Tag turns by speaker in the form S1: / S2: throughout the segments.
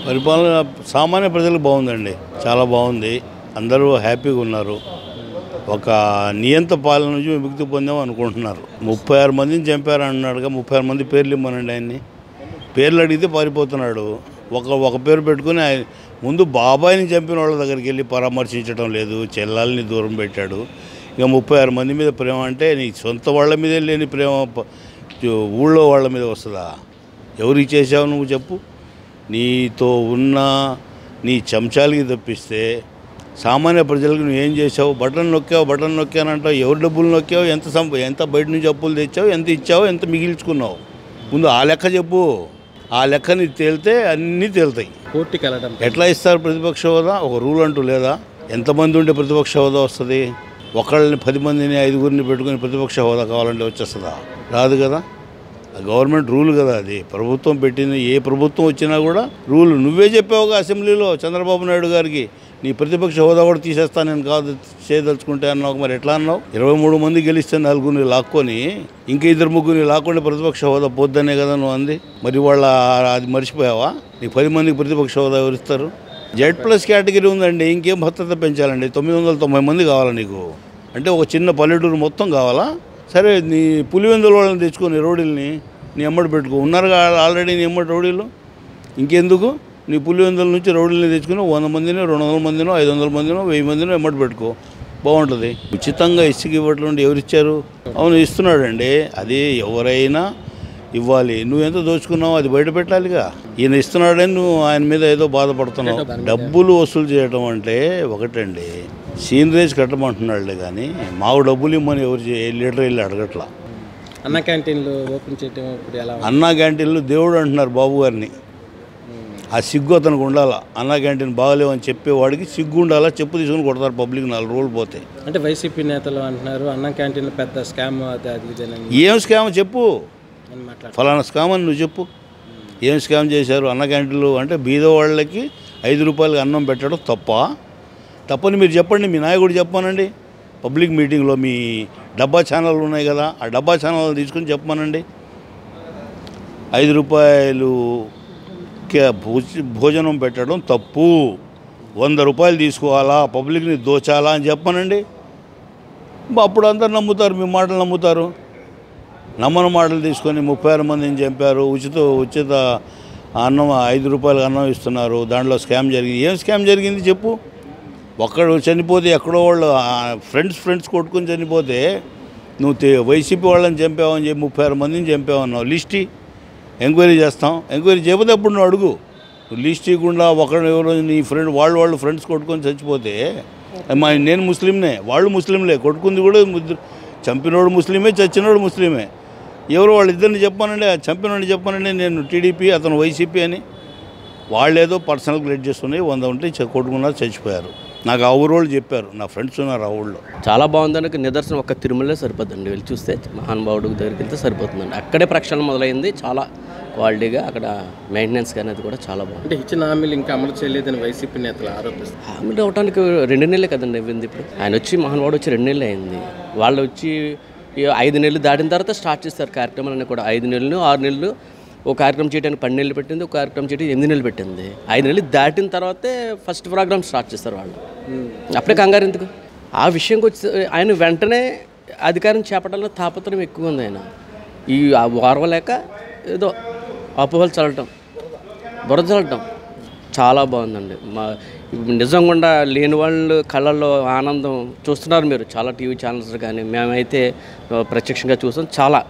S1: పరిపాలన సామాన్య ప్రజలకు బాగుందండి, చాలా బాగుంది. అందరూ హ్యాపీగా ఉన్నారు. ఒక నియంత పాలన నుంచి విముక్తి పొందాం అనుకుంటున్నారు. 36 మందిని చంపారు అన్నాడుగా, 36 మంది పేర్లు ఇమ్మనండి. ఆయన్ని పేర్లు అడిగితే పారిపోతున్నాడు. ఒక పేరు పెట్టుకుని ఆయన ముందు బాబాయిని చంపిన వాళ్ళ దగ్గరికి వెళ్ళి పరామర్శించడం లేదు, చెల్లాలని దూరం పెట్టాడు. ఇక 36 మంది మీద ప్రేమ అంటే నీ సొంత వాళ్ళ మీదే లేని ప్రేమ ఊళ్ళో వాళ్ళ మీద వస్తుందా? ఎవరికి చేసావు నువ్వు చెప్పు? నీతో ఉన్న నీ చెంచాలకి తప్పిస్తే సామాన్య ప్రజలకు నువ్వు ఏం చేసావు? బటన్ నొక్కానంటావు. ఎవరు డబ్బులు నొక్కావు? ఎంత బయట నుంచి అప్పులు తెచ్చావు? ఎంత ఇచ్చావు? ఎంత మిగిల్చుకున్నావు? ముందు ఆ లెక్క చెప్పు. ఆ లెక్కని తేలితే అన్నీ తేలుతాయి.
S2: కోర్టుకి వెళ్ళడం
S1: ఎట్లా ఇస్తారు ప్రతిపక్ష హోదా? ఒక రూల్ అంటూ లేదా? ఎంతమంది ఉంటే ప్రతిపక్ష హోదా వస్తుంది? ఒకళ్ళని 10 మందిని 5గురిని పెట్టుకుని ప్రతిపక్ష హోదా కావాలంటే వచ్చేస్తుందా? రాదు కదా. గవర్నమెంట్ రూల్ కదా అది. ప్రభుత్వం పెట్టింది. ఏ ప్రభుత్వం వచ్చినా కూడా రూల్. నువ్వే చెప్పావుగా అసెంబ్లీలో చంద్రబాబు నాయుడు గారికి, నీ ప్రతిపక్ష హోదా కూడా తీసేస్తాను నేను కాదు చేయదలుచుకుంటే అన్నావు. మరి ఎట్లా అన్నావు? 23 మంది గెలిస్తే 4గురిని లాక్కొని ఇంకా 2-3 లాక్కుంటే ప్రతిపక్ష హోదా పోద్దనే కదా నువ్వు అంది. మరి వాళ్ళ అది మర్చిపోయావా? నీకు 10 మందికి ప్రతిపక్ష హోదా ఎవరిస్తారు? Z+ కేటగిరీ ఉందండి. ఇంకేం భద్రత పెంచాలండి? 990 మంది కావాలా నీకు? అంటే ఒక చిన్న పల్లెటూరు మొత్తం కావాలా? సరే, నీ పులివెందుల వాళ్ళని తెచ్చుకొని రౌడీల్ని నీ ఎమ్మడి పెట్టుకో. ఉన్నారుగా ఆల్రెడీ నీ ఎమ్మడి రౌడీలు. ఇంకెందుకు? నీ పులివెందుల నుంచి రౌడీల్ని తెచ్చుకుని 100 మందినో 200 మందినో 500 మందినో 1000 మందినో ఎమ్మడి పెట్టుకో. బాగుంటుంది. ఉచితంగా ఇసుక ఇవ్వట్లుండి ఎవరిచ్చారు? అవును, ఇస్తున్నాడండి. అది ఎవరైనా ఇవ్వాలి. నువ్వెంత దోచుకున్నావు అది బయట పెట్టాలిగా. ఈయన ఇస్తున్నాడని నువ్వు ఆయన మీద ఏదో బాధపడుతున్నావు. డబ్బులు వసూలు చేయడం అంటే ఒకటండి, సీనరేజ్ కట్టమంటున్నాడులే కానీ మాకు డబ్బులు ఇమ్మని ఎవరు లీటర్ వెళ్ళి అడగట్లా.
S2: అన్న క్యాంటీన్లు ఓపెన్ చేయడం ఇప్పుడు ఎలా?
S1: అన్నా క్యాంటీన్లు దేవుడు అంటున్నారు బాబు గారిని. ఆ సిగ్గు అతనికి ఉండాలా. అన్నా క్యాంటీన్ బాగలేవని చెప్పేవాడికి సిగ్గు ఉండాలా. చెప్పు తీసుకుని కొడతారు పబ్లిక్ 4 రోజులు పోతే.
S2: అంటే వైసీపీ నేతలు అంటున్నారు అన్న క్యాంటీన్లో పెద్ద స్కామ్ అది.
S1: ఏం స్కామ్ చెప్పు? ఫలానా స్కామ్ అని నువ్వు చెప్పు. ఏం స్కామ్ చేశారు? అన్న క్యాంటీన్లు అంటే బీద వాళ్ళకి 5 రూపాయలకి అన్నం పెట్టడం తప్పని మీరు చెప్పండి. మీ నాయకుడు చెప్పానండి. పబ్లిక్ మీటింగ్లో మీ డబ్బా ఛానళ్ళు ఉన్నాయి కదా, ఆ డబ్బా ఛానల్ తీసుకుని చెప్పమానండి. 5 రూపాయలు భోజనం పెట్టడం తప్పు, 100 రూపాయలు తీసుకోవాలా, పబ్లిక్ని దోచాలా అని చెప్పానండి. అప్పుడు అందరు నమ్ముతారు, మీ మాటలు నమ్ముతారు. నమ్మని మాటలు తీసుకొని 36 మందిని చంపారు, ఉచిత అన్నం 5 రూపాయలకు అన్నం ఇస్తున్నారు, దాంట్లో స్కామ్ జరిగింది. ఏం స్కామ్ జరిగింది చెప్పు? ఒక్కడు చనిపోతే ఎక్కడో వాళ్ళు ఫ్రెండ్స్ కొట్టుకుని చనిపోతే నువ్వు వైసీపీ వాళ్ళని చంపావని చెప్పి 36 మందిని చంపావన్నావు. లిస్ట్ ఎంక్వైరీ చేస్తాం. ఎంక్వైరీ చేయకపోతే అప్పుడు నువ్వు అడుగు. నువ్వు లిస్ట్ ఇవ్వకుండా ఒకరు ఎవరో నీ ఫ్రెండ్ వాళ్ళు ఫ్రెండ్స్ కొట్టుకొని చచ్చిపోతే నేను ముస్లింనే, వాళ్ళు ముస్లింలే, కొట్టుకుంది కూడా చంపినోడు ముస్లిమే, చచ్చినోడు ముస్లిమే. ఎవరు వాళ్ళిద్దరిని చెప్పానండి, చంపినోడిని చెప్పానండి నేను టీడీపీ, అతను వైసీపీ అని. వాళ్ళు ఏదో పర్సనల్ గ్రేడ్ చేస్తున్నాయి, 100 ఉంటే కొట్టుకున్నారు, చచ్చిపోయారు. నాకు ఆ ఊరోళ్ళు చెప్పారు, నా ఫ్రెండ్స్ ఉన్నారు ఆ ఊళ్ళో.
S3: చాలా బాగుందానికి నిదర్శనం ఒక్క తిరుమలే సరిపోతుందండి. వెళ్ళి చూస్తే మహానుభావుడు దగ్గరికి వెళ్తే సరిపోతుందండి. అక్కడే ప్రక్షాళన మొదలైంది. చాలా క్వాలిటీగా అక్కడ మెయింటెనెన్స్ అనేది కూడా చాలా బాగుంది.
S2: అంటే ఇచ్చిన హామీలు ఇంకా అమలు చేయలేదని వైసీపీ నేతలు ఆరోపిస్తారు.
S3: హామీలు అవడానికి 2 నెలలే కదండి అయింది. ఇప్పుడు ఆయన వచ్చి మహానుభావుడు వచ్చి 2 నెలలు అయింది. వాళ్ళు వచ్చి 5 నెలలు దాటిన తర్వాత స్టార్ట్ చేస్తారు కార్యక్రమాలన్నీ కూడా. 5 నెలలు 6 నెలలు ఒక కార్యక్రమం చేయడానికి 12 నెలలు పెట్టింది, ఒక కార్యక్రమం చేయడానికి 8 నెలలు పెట్టింది. 5 నెలలు దాటిన తర్వాతే ఫస్ట్ ప్రోగ్రామ్ స్టార్ట్ చేస్తారు వాళ్ళు. అప్పుడే కంగారు ఎందుకు? ఆ విషయంకి వచ్చి ఆయన వెంటనే అధికారం చేపట్టాలని తాపత్రయం ఎక్కువ ఉంది. ఆయన ఈ ఓర్వలేక ఏదో అపోహలు చల్లటం, బురద చల్లటం చాలా బాగుందండి. నిజంగా లేని వాళ్ళు కళ్ళల్లో ఆనందం చూస్తున్నారు మీరు చాలా టీవీ ఛానల్స్ కానీ. మేమైతే ప్రత్యక్షంగా చూసాం. చాలా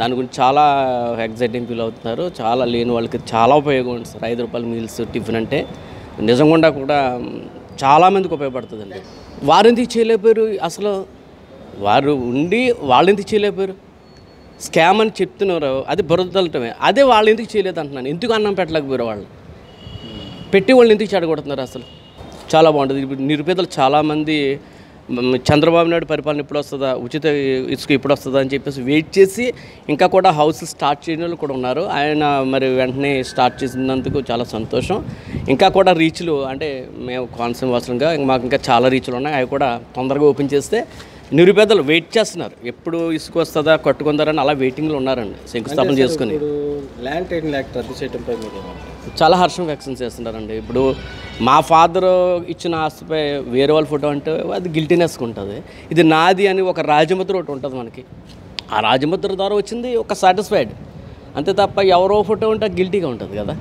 S3: దాని గురించి చాలా ఎగ్జైటింగ్ ఫీల్ అవుతున్నారు. చాలా లేని వాళ్ళకి చాలా ఉపయోగం ఉంది సార్. 5 రూపాయల మీల్స్ టిఫిన్ అంటే నిజంగా కూడా చాలామందికి ఉపయోగపడుతుందండి. వారు ఎందుకు చేయలేకపోయారు? అసలు వారు ఉండి వాళ్ళు ఎందుకు చేయలేకపోయారు? స్కామ్ అని చెప్తున్నారు, అది బురద తల్లటమే. అదే వాళ్ళు ఎందుకు చేయలేదు అంటున్నాను. ఎందుకు అన్నం పెట్టలేకపోయారు? వాళ్ళు పెట్టి వాళ్ళు ఎందుకు చెడగొడుతున్నారు? అసలు చాలా బాగుంటుంది. ఇప్పుడు నిరుపేదలు చాలామంది చంద్రబాబు నాయుడు పరిపాలన ఎప్పుడు వస్తుందా, ఉచిత ఇసుక ఎప్పుడు వస్తుందా అని చెప్పేసి వెయిట్ చేసి ఇంకా కూడా హౌస్ స్టార్ట్ చేయని వాళ్ళు కూడా ఉన్నారు. ఆయన మరి వెంటనే స్టార్ట్ చేసినందుకు చాలా సంతోషం. ఇంకా కూడా రీచ్లు అంటే మేము కోనసీమ వాసులుగా మాకు ఇంకా చాలా రీచ్లు ఉన్నాయి. అవి కూడా తొందరగా ఓపెన్ చేస్తే నిరుపేదలు వెయిట్ చేస్తున్నారు. ఎప్పుడు ఇసుక వస్తుందా కట్టుకుందారని అలా వెయిటింగ్లో ఉన్నారండి శంకుస్థాపన చేసుకుని.
S2: ల్యాండ్ టైటిల్ యాక్ట్ రద్దు చేయడంపై
S3: చాలా హర్షం వ్యక్తం చేస్తున్నారండి. ఇప్పుడు మా ఫాదర్ ఇచ్చిన ఆస్తిపై వేరే వాళ్ళ ఫోటో అంటే అది గిల్టీనెస్గా ఉంటుంది. ఇది నాది అని ఒక రాజముద్ర ఒకటి ఉంటుంది మనకి. ఆ రాజముద్ర ద్వారా వచ్చింది ఒక సాటిస్ఫైడ్, అంతే తప్ప ఎవరో ఫోటో ఉంటే గిల్టీగా ఉంటుంది కదా.